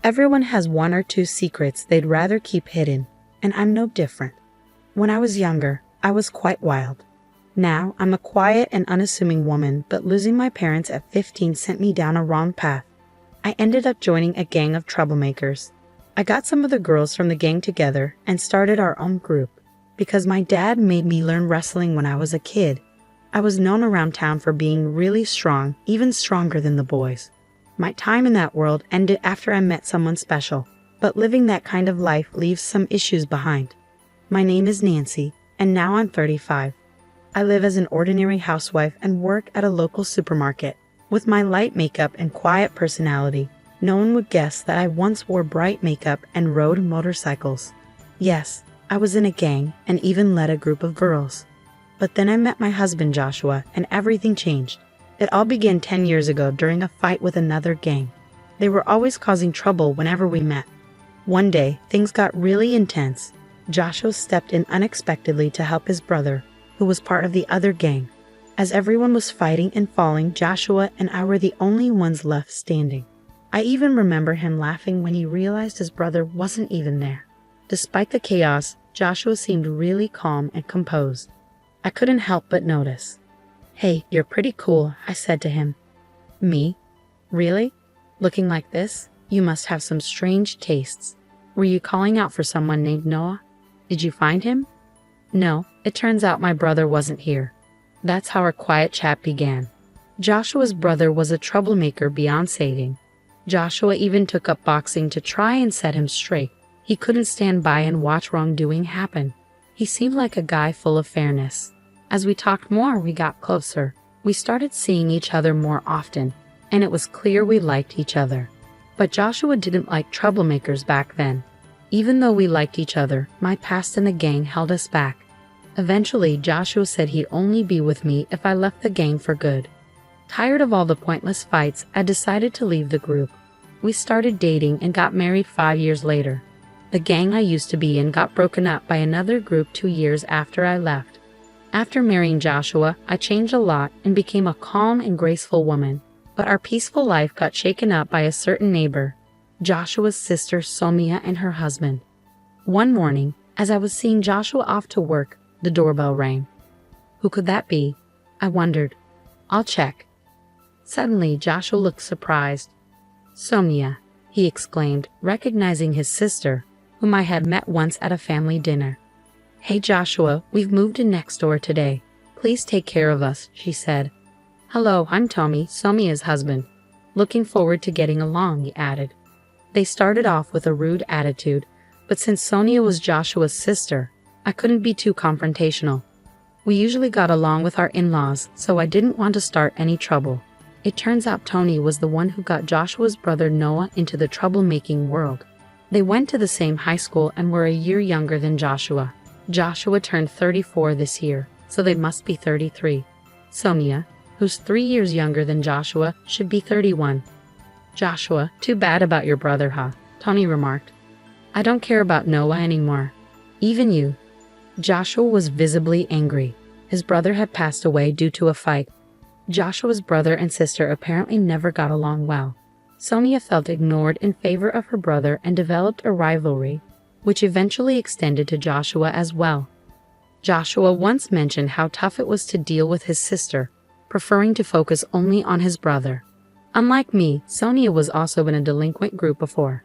Everyone has one or two secrets they'd rather keep hidden, and I'm no different. When I was younger, I was quite wild. Now, I'm a quiet and unassuming woman, but losing my parents at 15 sent me down a wrong path. I ended up joining a gang of troublemakers. I got some of the girls from the gang together and started our own group. Because my dad made me learn wrestling when I was a kid, I was known around town for being really strong, even stronger than the boys. My time in that world ended after I met someone special, but living that kind of life leaves some issues behind. My name is Nancy, and now I'm 35. I live as an ordinary housewife and work at a local supermarket. With my light makeup and quiet personality, no one would guess that I once wore bright makeup and rode motorcycles. Yes, I was in a gang and even led a group of girls. But then I met my husband Joshua and everything changed. It all began 10 years ago during a fight with another gang. They were always causing trouble whenever we met. One day, things got really intense. Joshua stepped in unexpectedly to help his brother, who was part of the other gang. As everyone was fighting and falling, Joshua and I were the only ones left standing. I even remember him laughing when he realized his brother wasn't even there. Despite the chaos, Joshua seemed really calm and composed. I couldn't help but notice. "Hey, you're pretty cool," I said to him. "Me? Really? Looking like this? You must have some strange tastes. Were you calling out for someone named Noah? Did you find him?" "No, it turns out my brother wasn't here." That's how our quiet chat began. Joshua's brother was a troublemaker beyond saving. Joshua even took up boxing to try and set him straight. He couldn't stand by and watch wrongdoing happen. He seemed like a guy full of fairness. As we talked more, we got closer. We started seeing each other more often, and it was clear we liked each other. But Joshua didn't like troublemakers back then. Even though we liked each other, my past in the gang held us back. Eventually, Joshua said he'd only be with me if I left the gang for good. Tired of all the pointless fights, I decided to leave the group. We started dating and got married 5 years later. The gang I used to be in got broken up by another group 2 years after I left. After marrying Joshua, I changed a lot and became a calm and graceful woman. But our peaceful life got shaken up by a certain neighbor, Joshua's sister Somia and her husband. One morning, as I was seeing Joshua off to work, the doorbell rang. Who could that be? I wondered. I'll check. Suddenly, Joshua looked surprised. "Somia," he exclaimed, recognizing his sister, whom I had met once at a family dinner. "Hey Joshua, we've moved in next door today. Please take care of us," she said. "Hello, I'm Tommy, Somia's husband. Looking forward to getting along," he added. They started off with a rude attitude, but since Sonia was Joshua's sister, I couldn't be too confrontational. We usually got along with our in-laws, so I didn't want to start any trouble. It turns out Tony was the one who got Joshua's brother Noah into the troublemaking world. They went to the same high school and were a year younger than Joshua. Joshua turned 34 this year, so they must be 33. Sonia, who's 3 years younger than Joshua, should be 31. "Joshua, too bad about your brother, huh?" Tony remarked. "I don't care about Noah anymore. Even you." Joshua was visibly angry. His brother had passed away due to a fight. Joshua's brother and sister apparently never got along well. Sonia felt ignored in favor of her brother and developed a rivalry, which eventually extended to Joshua as well. Joshua once mentioned how tough it was to deal with his sister, preferring to focus only on his brother. Unlike me, Sonia was also in a delinquent group before.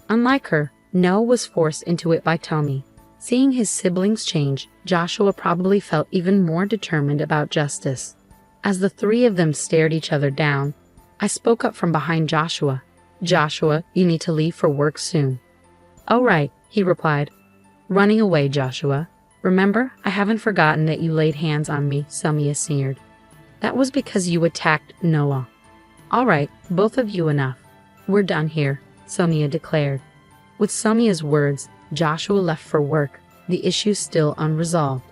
Unlike her, Noah was forced into it by Tony. Seeing his siblings change, Joshua probably felt even more determined about justice. As the three of them stared each other down, I spoke up from behind Joshua. "Joshua, you need to leave for work soon." "Oh right," he replied. "Running away, Joshua. Remember, I haven't forgotten that you laid hands on me," Sonia sneered. "That was because you attacked Noah." "All right, both of you enough. We're done here," Sonia declared. With Somia's words, Joshua left for work, the issue still unresolved.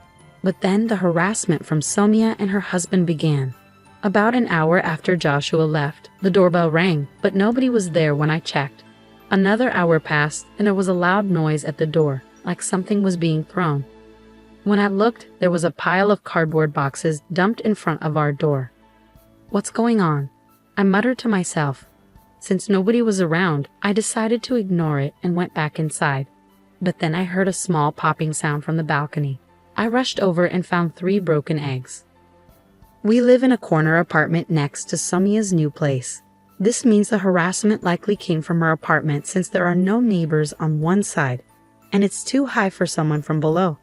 But then the harassment from Somia and her husband began. About an hour after Joshua left, the doorbell rang, but nobody was there when I checked. Another hour passed, and there was a loud noise at the door, like something was being thrown. When I looked, there was a pile of cardboard boxes dumped in front of our door. "What's going on?" I muttered to myself. Since nobody was around, I decided to ignore it and went back inside. But then I heard a small popping sound from the balcony. I rushed over and found 3 broken eggs. We live in a corner apartment next to Somia's new place. This means the harassment likely came from her apartment since there are no neighbors on one side, and it's too high for someone from below.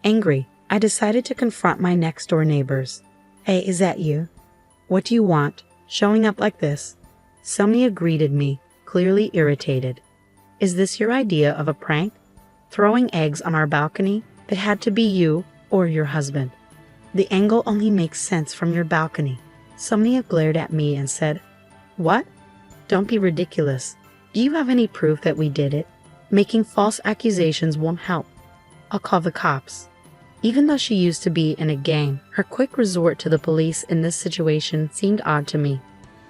Angry, I decided to confront my next-door neighbors. "Hey, is that you? What do you want? Showing up like this?" Somia greeted me, clearly irritated. "Is this your idea of a prank? Throwing eggs on our balcony? It had to be you or your husband. The angle only makes sense from your balcony." Somia glared at me and said, "What? Don't be ridiculous. Do you have any proof that we did it? Making false accusations won't help. I'll call the cops." Even though she used to be in a gang, her quick resort to the police in this situation seemed odd to me.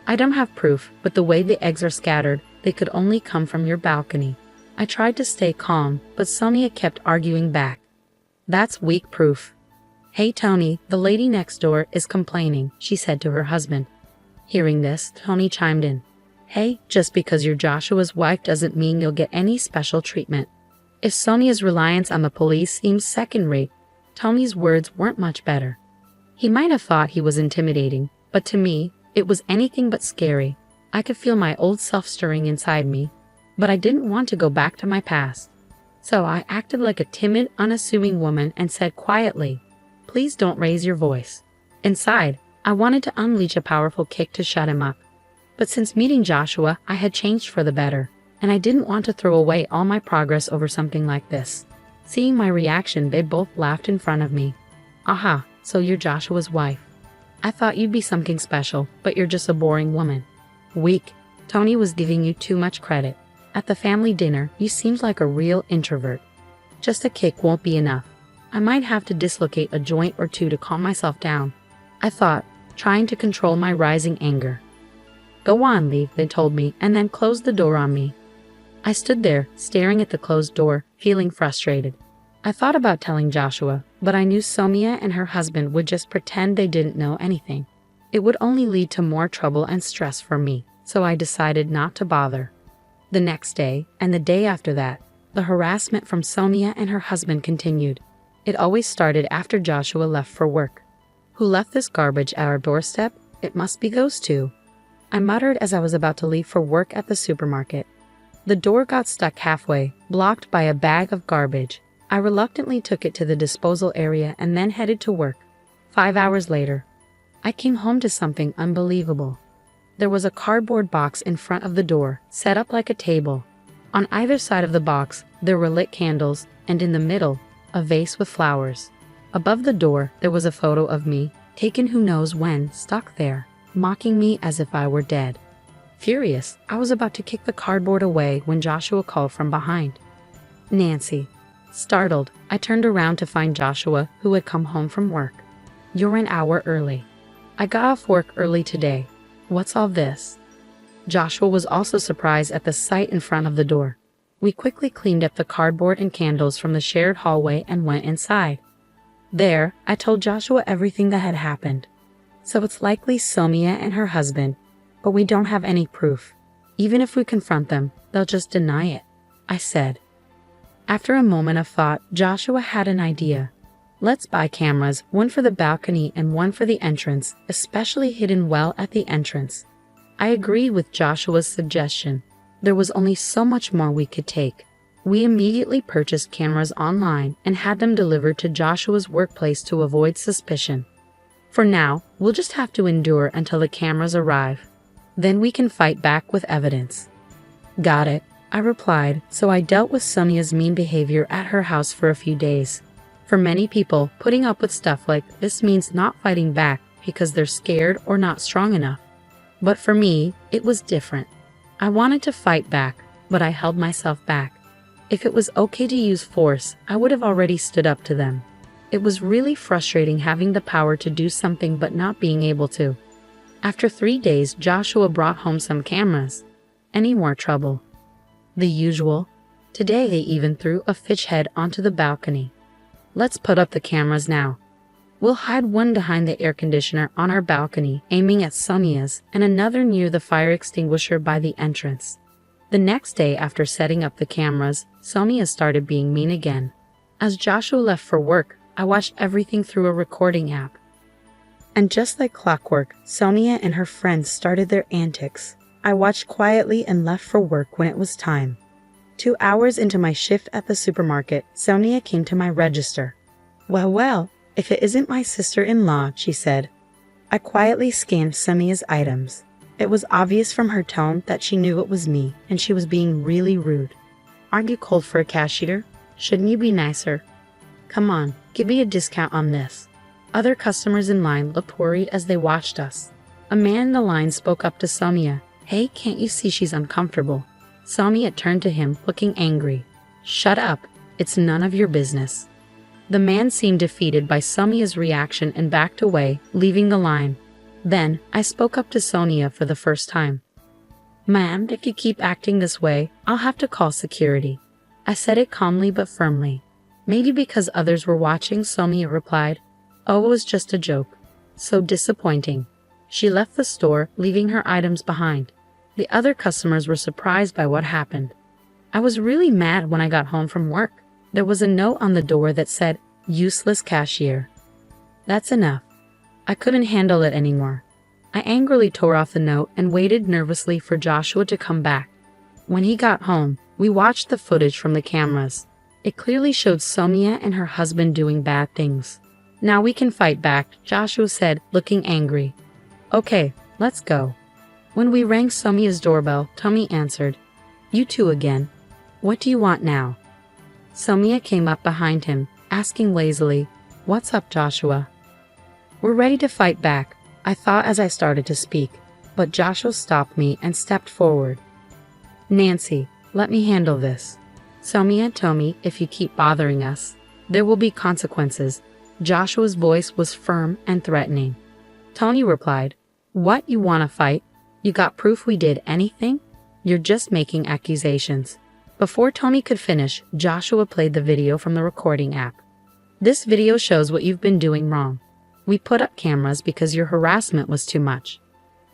"I don't have proof, but the way the eggs are scattered, they could only come from your balcony." I tried to stay calm, but Sonia kept arguing back. "That's weak proof." "Hey Tony, the lady next door is complaining," she said to her husband. Hearing this, Tony chimed in. "Hey, just because you're Joshua's wife doesn't mean you'll get any special treatment." If Sonia's reliance on the police seems second-rate, Tony's words weren't much better. He might have thought he was intimidating, but to me, it was anything but scary. I could feel my old self stirring inside me, but I didn't want to go back to my past. So I acted like a timid, unassuming woman and said quietly, "Please don't raise your voice." Inside, I wanted to unleash a powerful kick to shut him up. But since meeting Joshua, I had changed for the better, and I didn't want to throw away all my progress over something like this. Seeing my reaction, they both laughed in front of me. "Aha, so you're Joshua's wife. I thought you'd be something special, but you're just a boring woman." "Weak. Tony was giving you too much credit. At the family dinner, you seemed like a real introvert. Just a kick won't be enough. I might have to dislocate a joint or two to calm myself down," I thought, trying to control my rising anger. "Go on, leave," they told me, and then closed the door on me. I stood there, staring at the closed door, feeling frustrated. I thought about telling Joshua, but I knew Somia and her husband would just pretend they didn't know anything. It would only lead to more trouble and stress for me, so I decided not to bother. The next day, and the day after that, the harassment from Somia and her husband continued. It always started after Joshua left for work. "Who left this garbage at our doorstep? It must be those two," I muttered as I was about to leave for work at the supermarket. The door got stuck halfway, blocked by a bag of garbage. I reluctantly took it to the disposal area and then headed to work. 5 hours later, I came home to something unbelievable. There was a cardboard box in front of the door, set up like a table. On either side of the box, there were lit candles, and in the middle, a vase with flowers. Above the door, there was a photo of me, taken who knows when, stuck there, mocking me as if I were dead. Furious, I was about to kick the cardboard away when Joshua called from behind. "Nancy." Startled, I turned around to find Joshua, who had come home from work. "You're an hour early." "I got off work early today. What's all this?" Joshua was also surprised at the sight in front of the door. We quickly cleaned up the cardboard and candles from the shared hallway and went inside. There, I told Joshua everything that had happened. "So it's likely Somia and her husband, but we don't have any proof. Even if we confront them, they'll just deny it," I said. After a moment of thought, Joshua had an idea. "Let's buy cameras, one for the balcony and one for the entrance, especially hidden well at the entrance." I agreed with Joshua's suggestion. There was only so much more we could take. We immediately purchased cameras online and had them delivered to Joshua's workplace to avoid suspicion. For now, we'll just have to endure until the cameras arrive. Then we can fight back with evidence. "Got it," I replied, so I dealt with Sonia's mean behavior at her house for a few days. For many people, putting up with stuff like this means not fighting back because they're scared or not strong enough. But for me, it was different. I wanted to fight back, but I held myself back. If it was okay to use force, I would have already stood up to them. It was really frustrating having the power to do something but not being able to. After 3 days, Joshua brought home some cameras. Any more trouble? The usual. Today they even threw a fish head onto the balcony. "Let's put up the cameras now." We'll hide one behind the air conditioner on our balcony, aiming at Sonia's, and another near the fire extinguisher by the entrance. The next day after setting up the cameras, Sonia started being mean again. As Joshua left for work, I watched everything through a recording app. And just like clockwork, Sonia and her friends started their antics. I watched quietly and left for work when it was time. 2 hours into my shift at the supermarket, Sonia came to my register. Well, if it isn't my sister-in-law, she said. I quietly scanned Sonia's items. It was obvious from her tone that she knew it was me, and she was being really rude. Aren't you cold for a cash eater? Shouldn't you be nicer? Come on, give me a discount on this. Other customers in line looked worried as they watched us. A man in the line spoke up to Sonia. Hey, can't you see she's uncomfortable? Sonia turned to him, looking angry. Shut up, it's none of your business. The man seemed defeated by Sonia's reaction and backed away, leaving the line. Then, I spoke up to Sonia for the first time. Ma'am, if you keep acting this way, I'll have to call security. I said it calmly but firmly. Maybe because others were watching, Sonia replied. Oh, it was just a joke. So disappointing. She left the store, leaving her items behind. The other customers were surprised by what happened. I was really mad when I got home from work. There was a note on the door that said, useless cashier. That's enough. I couldn't handle it anymore. I angrily tore off the note and waited nervously for Joshua to come back. When he got home, we watched the footage from the cameras. It clearly showed Sonia and her husband doing bad things. Now we can fight back, Joshua said, looking angry. Okay, let's go. When we rang Sonia's doorbell, Tommy answered. You two again. What do you want now? Sonia came up behind him, asking lazily, What's up, Joshua? We're ready to fight back, I thought as I started to speak, but Joshua stopped me and stepped forward. Nancy, let me handle this. Sonia told me if you keep bothering us, there will be consequences. Joshua's voice was firm and threatening. Tony replied, What, you want to fight? You got proof we did anything? You're just making accusations. Before Tony could finish, Joshua played the video from the recording app. This video shows what you've been doing wrong. We put up cameras because your harassment was too much.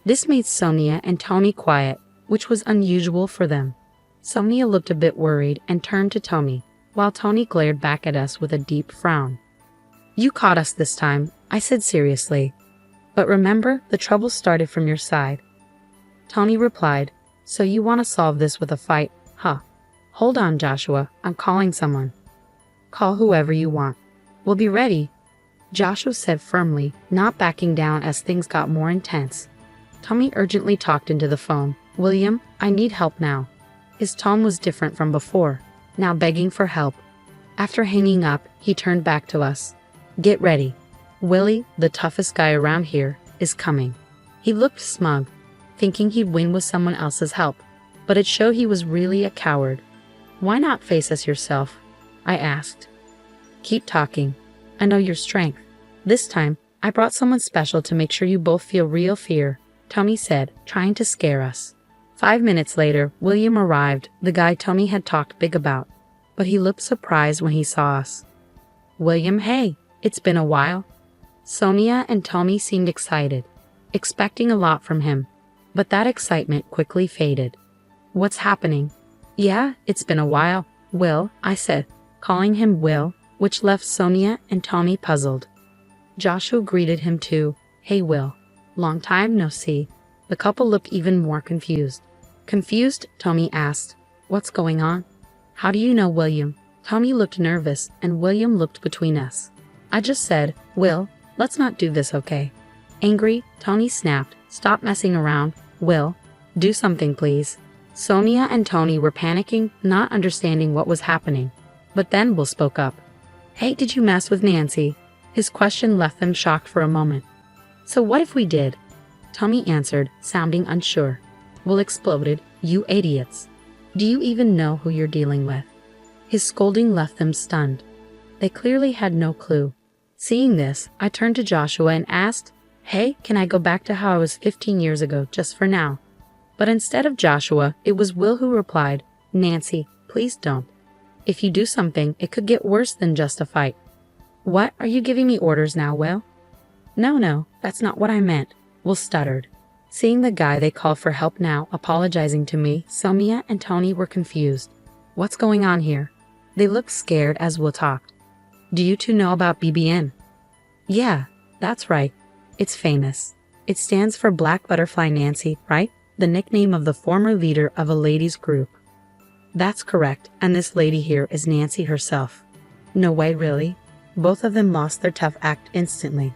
This made Sonia and Tony quiet, which was unusual for them. Sonia looked a bit worried and turned to Tony, while Tony glared back at us with a deep frown. You caught us this time, I said seriously. But remember, the trouble started from your side. Tony replied, So you want to solve this with a fight, huh? Hold on, Joshua, I'm calling someone. Call whoever you want. We'll be ready, Joshua said firmly, not backing down as things got more intense. Tommy urgently talked into the phone. William, I need help now. His tone was different from before, now begging for help. After hanging up, he turned back to us. Get ready. Willie, the toughest guy around here, is coming. He looked smug, thinking he'd win with someone else's help, but it showed he was really a coward. Why not face us yourself? I asked. Keep talking. I know your strength. This time, I brought someone special to make sure you both feel real fear, Tommy said, trying to scare us. 5 minutes later, William arrived, the guy Tommy had talked big about, but he looked surprised when he saw us. William, hey, it's been a while. Sonia and Tommy seemed excited, expecting a lot from him, but that excitement quickly faded. What's happening? Yeah, it's been a while, Will, I said, calling him Will, which left Sonia and Tommy puzzled. Joshua greeted him too. Hey Will, long time no see. The couple looked even more confused. Confused, Tommy asked, What's going on? How do you know William? Tommy looked nervous and William looked between us. I just said, Will, let's not do this, okay? Angry, Tony snapped, Stop messing around. Will, do something please. Sonia and Tony were panicking, not understanding what was happening. But then Will spoke up. Hey, did you mess with Nancy? His question left them shocked for a moment. So what if we did? Tommy answered, sounding unsure. Will exploded, You idiots. Do you even know who you're dealing with? His scolding left them stunned. They clearly had no clue. Seeing this, I turned to Joshua and asked, Hey, can I go back to how I was 15 years ago, just for now? But instead of Joshua, it was Will who replied, Nancy, please don't. If you do something, it could get worse than just a fight. What, are you giving me orders now, Will? No, that's not what I meant, Will stuttered. Seeing the guy they called for help now apologizing to me, Sonia and Tony were confused. What's going on here? They looked scared as Will talked. Do you two know about BBN? Yeah, that's right. It's famous. It stands for Black Butterfly Nancy, right? The nickname of the former leader of a ladies' group. That's correct, and this lady here is Nancy herself. No way, really? Both of them lost their tough act instantly.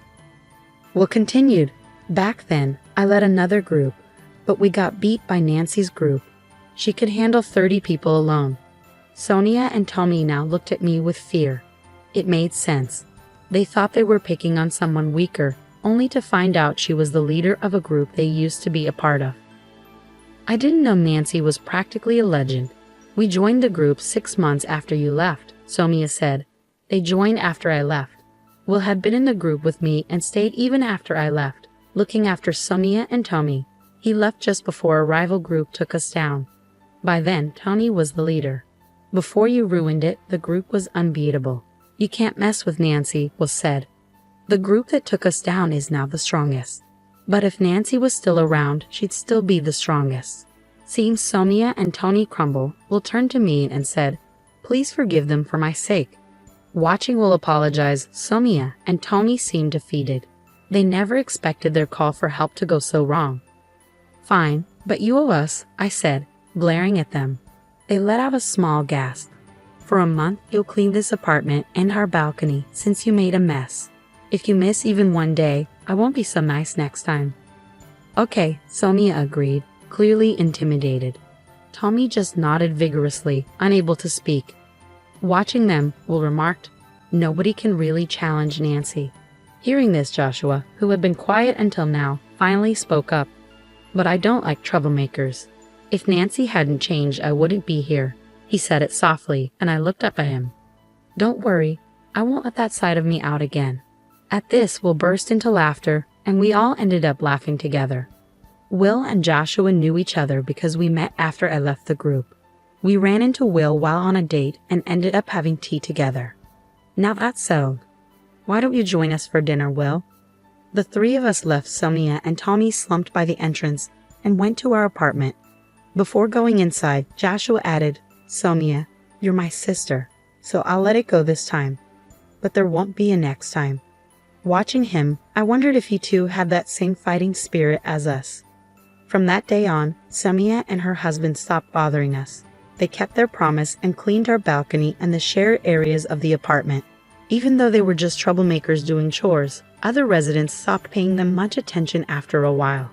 Will continued. Back then, I led another group, but we got beat by Nancy's group. She could handle 30 people alone. Sonia and Tommy now looked at me with fear. It made sense. They thought they were picking on someone weaker, only to find out she was the leader of a group they used to be a part of. I didn't know Nancy was practically a legend. We joined the group 6 months after you left, Sonia said. They joined after I left. Will had been in the group with me and stayed even after I left, looking after Sonia and Tommy. He left just before a rival group took us down. By then, Tony was the leader. Before you ruined it, the group was unbeatable. You can't mess with Nancy, was said. The group that took us down is now the strongest. But if Nancy was still around, she'd still be the strongest. Seeing Sonia and Tony crumble, Will turned to me and said, "Please forgive them for my sake." Watching Will apologize, Sonia and Tony seemed defeated. They never expected their call for help to go so wrong. "Fine, but you owe us," I said, glaring at them. They let out a small gasp. "For a month, you'll clean this apartment and our balcony since you made a mess. If you miss even one day, I won't be so nice next time." Okay, Sonia agreed, clearly intimidated. Tommy just nodded vigorously, unable to speak. Watching them, Will remarked, "Nobody can really challenge Nancy." Hearing this, Joshua, who had been quiet until now, finally spoke up. "But I don't like troublemakers. If Nancy hadn't changed, I wouldn't be here." He said it softly, and I looked up at him. "Don't worry, I won't let that side of me out again." At this, Will burst into laughter, and we all ended up laughing together. Will and Joshua knew each other because we met after I left the group. We ran into Will while on a date and ended up having tea together. Now that's settled. Why don't you join us for dinner, Will? The three of us left Sonia and Tommy slumped by the entrance and went to our apartment. Before going inside, Joshua added, "Sonia, you're my sister, so I'll let it go this time. But there won't be a next time." Watching him, I wondered if he too had that same fighting spirit as us. From that day on, Sonia and her husband stopped bothering us. They kept their promise and cleaned our balcony and the shared areas of the apartment. Even though they were just troublemakers doing chores, other residents stopped paying them much attention after a while.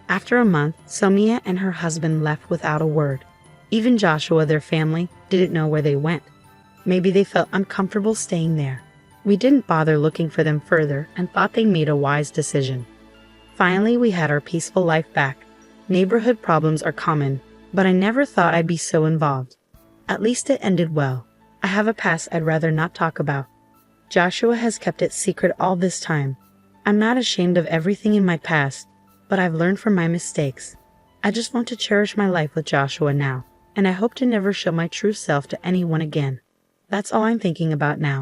After a month, Sonia and her husband left without a word. Even Joshua, their family, didn't know where they went. Maybe they felt uncomfortable staying there. We didn't bother looking for them further and thought they made a wise decision. Finally, we had our peaceful life back. Neighborhood problems are common, but I never thought I'd be so involved. At least it ended well. I have a past I'd rather not talk about. Joshua has kept it secret all this time. I'm not ashamed of everything in my past, but I've learned from my mistakes. I just want to cherish my life with Joshua now, and I hope to never show my true self to anyone again. That's all I'm thinking about now.